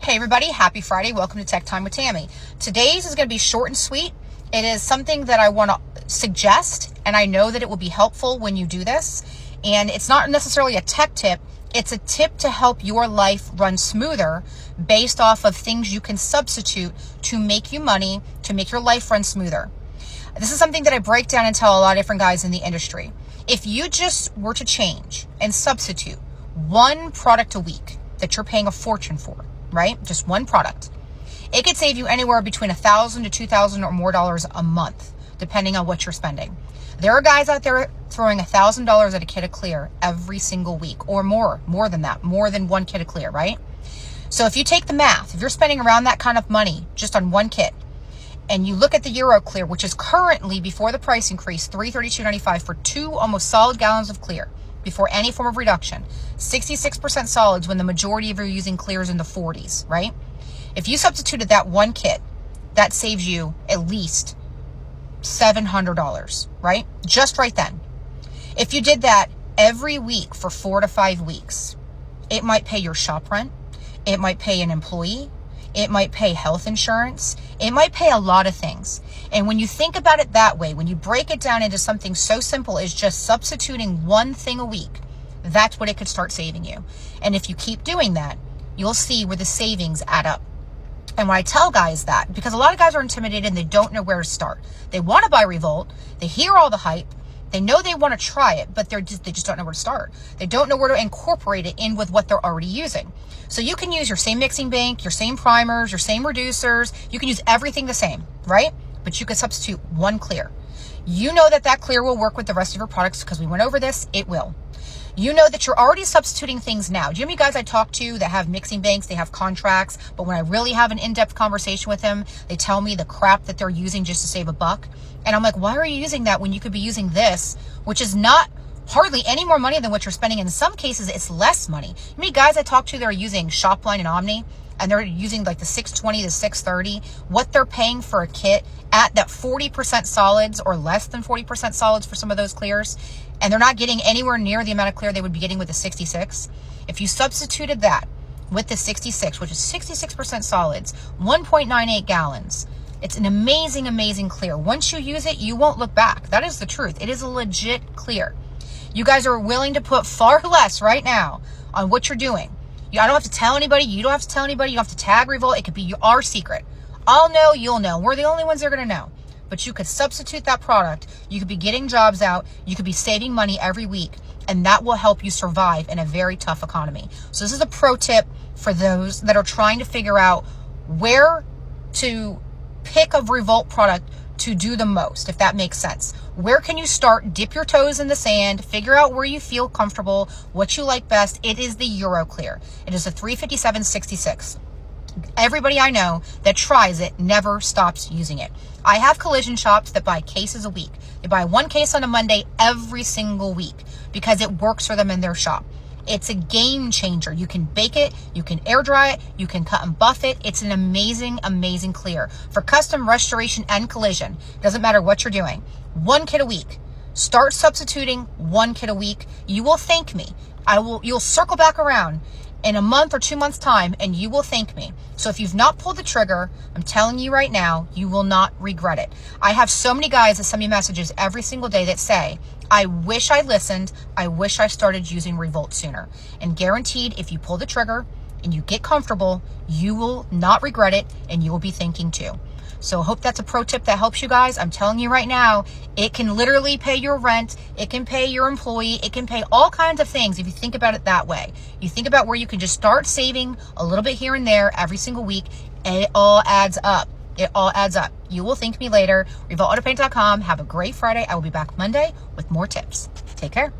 Hey everybody, happy Friday. Welcome to Tech Time with Tammy. Today's is going to be short and sweet. It is something that I want to suggest, and I know that it will be helpful when you do this. And it's not necessarily a tech tip. It's a tip to help your life run smoother based off of things you can substitute to make you money, to make your life run smoother. This is something that I break down and tell a lot of different guys in the industry. If you just were to change and substitute one product a week that you're paying a fortune for, right? Just one product. It could save you anywhere between $1,000 to $2,000 or more dollars a month, depending on what you're spending. There are guys out there throwing $1,000 at a kit of clear every single week or more than that, more than one kit of clear, right? So if you take the math, if you're spending around that kind of money just on one kit, and you look at the Euro Clear, which is currently, before the price increase, $332.95 for 2 almost solid gallons of clear, before any form of reduction, 66% solids when the majority of you are using clears in the 40s, right? If you substituted that one kit, that saves you at least $700, right? Just right then. If you did that every week for 4 to 5 weeks, it might pay your shop rent. It might pay an employee. It might pay health insurance. It might pay a lot of things. And when you think about it that way, when you break it down into something so simple as just substituting one thing a week, that's what it could start saving you. And if you keep doing that, you'll see where the savings add up. And when I tell guys that, because a lot of guys are intimidated and they don't know where to start. They want to buy Revolt. They hear all the hype. They know they want to try it, but they just don't know where to start. They don't know where to incorporate it in with what they're already using. So you can use your same mixing bank, your same primers, your same reducers. You can use everything the same, right? But you could substitute one clear. You know that clear will work with the rest of your products because we went over this. It will. You know that you're already substituting things now. Do you know how many guys I talk to that have mixing banks, they have contracts, but when I really have an in-depth conversation with them, they tell me the crap that they're using just to save a buck. And I'm like, why are you using that when you could be using this, which is not hardly any more money than what you're spending? In some cases, it's less money. You know how many guys I talk to that are using Shopline and Omni, and they're using like the 620 to 630, what they're paying for a kit at that 40% solids or less than 40% solids for some of those clears, and they're not getting anywhere near the amount of clear they would be getting with the 66. If you substituted that with the 66, which is 66% solids, 1.98 gallons, it's an amazing, amazing clear. Once you use it, you won't look back. That is the truth. It is a legit clear. You guys are willing to put far less right now on what you're doing. I don't have to tell anybody. You don't have to tell anybody. You don't have to tag Revolt. It could be our secret. I'll know. You'll know. We're the only ones that are going to know. But you could substitute that product. You could be getting jobs out. You could be saving money every week. And that will help you survive in a very tough economy. So this is a pro tip for those that are trying to figure out where to pick a Revolt product to do the most, if that makes sense. Where can you start? Dip your toes in the sand, figure out where you feel comfortable, what you like best. It is the Euro Clear. It is a 357.66. Everybody I know that tries it never stops using it. I have collision shops that buy cases a week. They buy one case on a Monday every single week because it works for them in their shop. It's a game changer. You can bake it, you can air dry it, you can cut and buff it. It's an amazing, amazing clear for custom restoration and collision. Doesn't matter what you're doing. One kit a week. Start substituting one kit a week. You will thank me. You'll circle back around in a month or 2 months time and you will thank me. So if you've not pulled the trigger, I'm telling you right now, you will not regret it. I have so many guys that send me messages every single day that say, I wish I listened. I wish I started using Revolt sooner. And guaranteed, if you pull the trigger and you get comfortable, you will not regret it and you will be thinking too. So I hope that's a pro tip that helps you guys. I'm telling you right now, it can literally pay your rent. It can pay your employee. It can pay all kinds of things if you think about it that way. You think about where you can just start saving a little bit here and there every single week, and it all adds up. It all adds up. You will thank me later. RevoltAutopaint.com. Have a great Friday. I will be back Monday with more tips. Take care.